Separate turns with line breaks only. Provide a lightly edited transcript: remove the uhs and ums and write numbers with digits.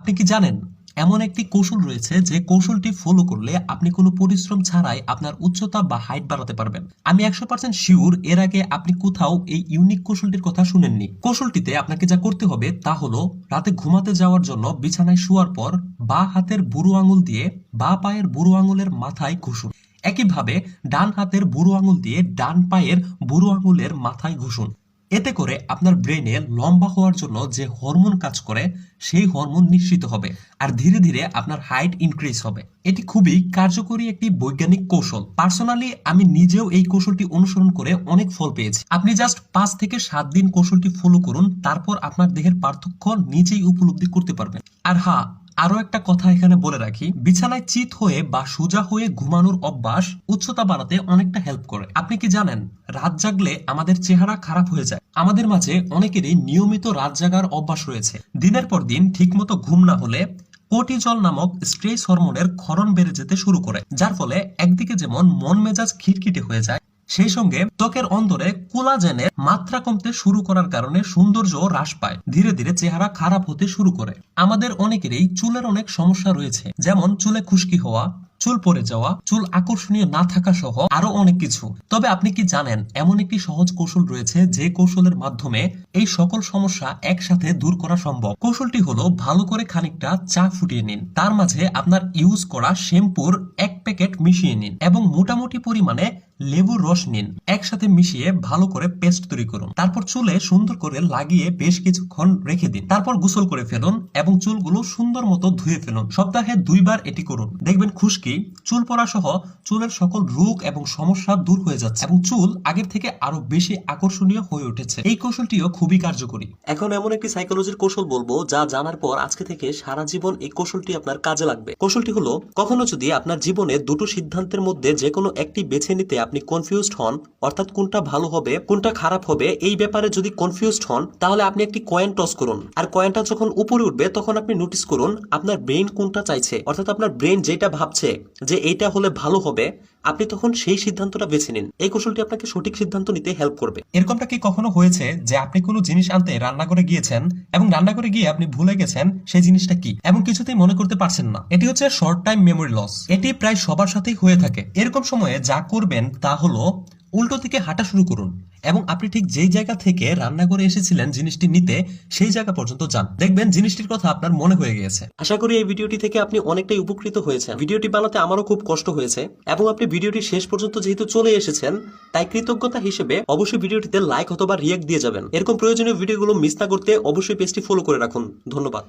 আপনি কি জানেন এমন একটি কৌশল রয়েছে যে কৌশলটি ফলো করলে আপনি কোনো পরিশ্রম ছাড়াই আপনার উচ্চতা বা হাইট বাড়াতে পারবেন। আমি 100% শিওর এর আগে আপনি কোথাও এই ইউনিক কৌশলটির কথা শুনেননি। কৌশলটিতে আপনাকে যা করতে হবে তা হলো রাতে ঘুমাতে যাওয়ার জন্য বিছানায় শোয়ার পর বাঁ হাতের বুড়ো আঙুল দিয়ে বাঁ পায়ের বুড়ো আঙুলের মাথায় ঘুষুন। একইভাবে ডান হাতের বুড়ো আঙুল দিয়ে ডান পায়ের বুড়ো আঙুলের মাথায় ঘুষুন। এতে করে আপনার ব্রেনে লম্বা হওয়ার জন্য যে হরমোন কাজ করে সেই হরমোন নিঃসৃত হবে আর ধীরে ধীরে আপনার হাইট ইনক্রিজ হবে। এটি খুবই কার্যকরী একটি বৈজ্ঞানিক কৌশল। পার্সোনালি আমি নিজেও এই কৌশলটি অনুসরণ করে অনেক ফল পেয়েছি। আপনি জাস্ট 5 থেকে 7 দিন কৌশলটি ফলো করুন, তারপর আপনার দেহের পার্থক্য নিজেই উপলব্ধি করতে পারবেন। আর হ্যাঁ, আরো একটা কথা এখানে বলে রাখি, বিছানায় চিত হয়ে বা সোজা হয়ে ঘুমানোর অভ্যাস উচ্চতা বাড়াতে অনেকটা হেল্প করে। আপনি কি জানেন রাত জাগলে আমাদের চেহারা খারাপ হয়ে যায়? আমাদের মাঝে অনেকেরই নিয়মিত রাত জাগার অভ্যাস রয়েছে। দিনের পর দিন ঠিকমতো ঘুম না হলে কর্টিজল নামক স্ট্রেস হরমোনের ক্ষরণ বেড়ে যেতে শুরু করে, যার ফলে একদিকে যেমন মন মেজাজ খিটখিটে হয়ে যায়, সেই সঙ্গে ত্বকের অন্দরে কোলাজেনের মাত্রা কমতে শুরু করার কারণে সৌন্দর্য হ্রাস পায়, ধীরে ধীরে চেহারা খারাপ হতে শুরু করে। আমাদের অনেকেরই চুলের অনেক সমস্যা রয়েছে, যেমন চুলে খুশকি হওয়া, চুল পড়ে যাওয়া, চুল আকর্ষণীয় না থাকা সহ আরো অনেক কিছু। তবে আপনি কি জানেন এমন একটি সহজ কৌশল রয়েছে যে কৌশলের মাধ্যমে এই সকল সমস্যা একসাথে দূর করা সম্ভব? কৌশলটি হলো ভালো করে খানিকটা চা ফুটিয়ে নিন, তার মাঝে আপনার ইউজ করা শ্যাম্পুর 1 প্যাকেট মিশিয়ে নিন এবং মোটামুটি পরিমাণে লেবুর রস নিন। একসাথে মিশিয়ে ভালো করে পেস্ট তৈরি করুন। তারপর চুলে সুন্দর করে লাগিয়ে বেশ কিছুক্ষণ রেখে দিন। তারপর গোসল করে ফেলুন এবং চুলগুলো সুন্দর মতো ধুয়ে ফেলুন। সপ্তাহে 2 বার এটি করুন। দেখবেন খুশকি, চুল পড়া সহ চুলের সকল রোগ এবং সমস্যা দূর হয়ে যাচ্ছে এবং চুল আগের থেকে আরো বেশি আকর্ষণীয় হয়ে উঠেছে। এই কৌশলটিও খুবই কার্যকরী। এখন এমন একটি সাইকোলজির কৌশল বলবো যা জানার পর আজকে থেকে সারা জীবন এই কৌশলটি আপনার কাজে লাগবে। কৌশলটি হলো, কখনো যদি আপনার জীবনে দুটো সিদ্ধান্তের মধ্যে যে কোনো একটি বেছে নিতে আপনি কনফিউজড হন, অর্থাৎ কোনটা ভালো হবে কোনটা খারাপ হবে এই ব্যাপারে যদি কনফিউজড হন, তাহলে আপনি একটি কয়েন টস করুন। আর কয়েনটা যখন উপরে উঠবে তখন আপনি নোটিস করুন আপনার ব্রেন কোনটা চাইছে, অর্থাৎ আপনার ব্রেন যেটা ভাবছে যে এইটা হলে ভালো হবে, আপনি তখন সেই সিদ্ধান্তটা বেছে নিন। এই কৌশলটি আপনাকে সঠিক সিদ্ধান্ত নিতে হেল্প করবে। এরকমটা কি কখনো হয়েছে যে আপনি কোনো জিনিস আনতে রান্নাঘরে গিয়েছেন এবং রান্নাঘরে গিয়ে আপনি ভুলে গেছেন সেই জিনিসটা কি এবং কিছুতেই মনে করতে পারছেন না? এটি হচ্ছে শর্ট টাইম মেমোরি লস। এটি প্রায় সবার সাথেই হয়ে থাকে। এরকম সময়ে যা করবেন তা হলো উল্টো দিকে হাঁটা শুরু করুন এবং আপনি ঠিক যেই জায়গা থেকে রান্নাঘরে এসেছিলেন জিনিসটি নিতে সেই জায়গা পর্যন্ত যান। দেখবেন জিনিসটির কথা আপনার মনে হয়ে গিয়েছে। আশা করি এই ভিডিওটি থেকে আপনি অনেকটাই উপকৃত হয়েছেন। ভিডিওটি বানাতে আমারও খুব কষ্ট হয়েছে এবং আপনি ভিডিওটি শেষ পর্যন্ত যেহেতু চলে এসেছেন, তাই কৃতজ্ঞতা হিসেবে অবশ্যই ভিডিওটিতে লাইক অথবা রিয়েক্ট দিয়ে যাবেন। এরকম প্রয়োজনীয় ভিডিওগুলো মিস না করতে অবশ্যই পেজটি ফলো করে রাখুন। ধন্যবাদ।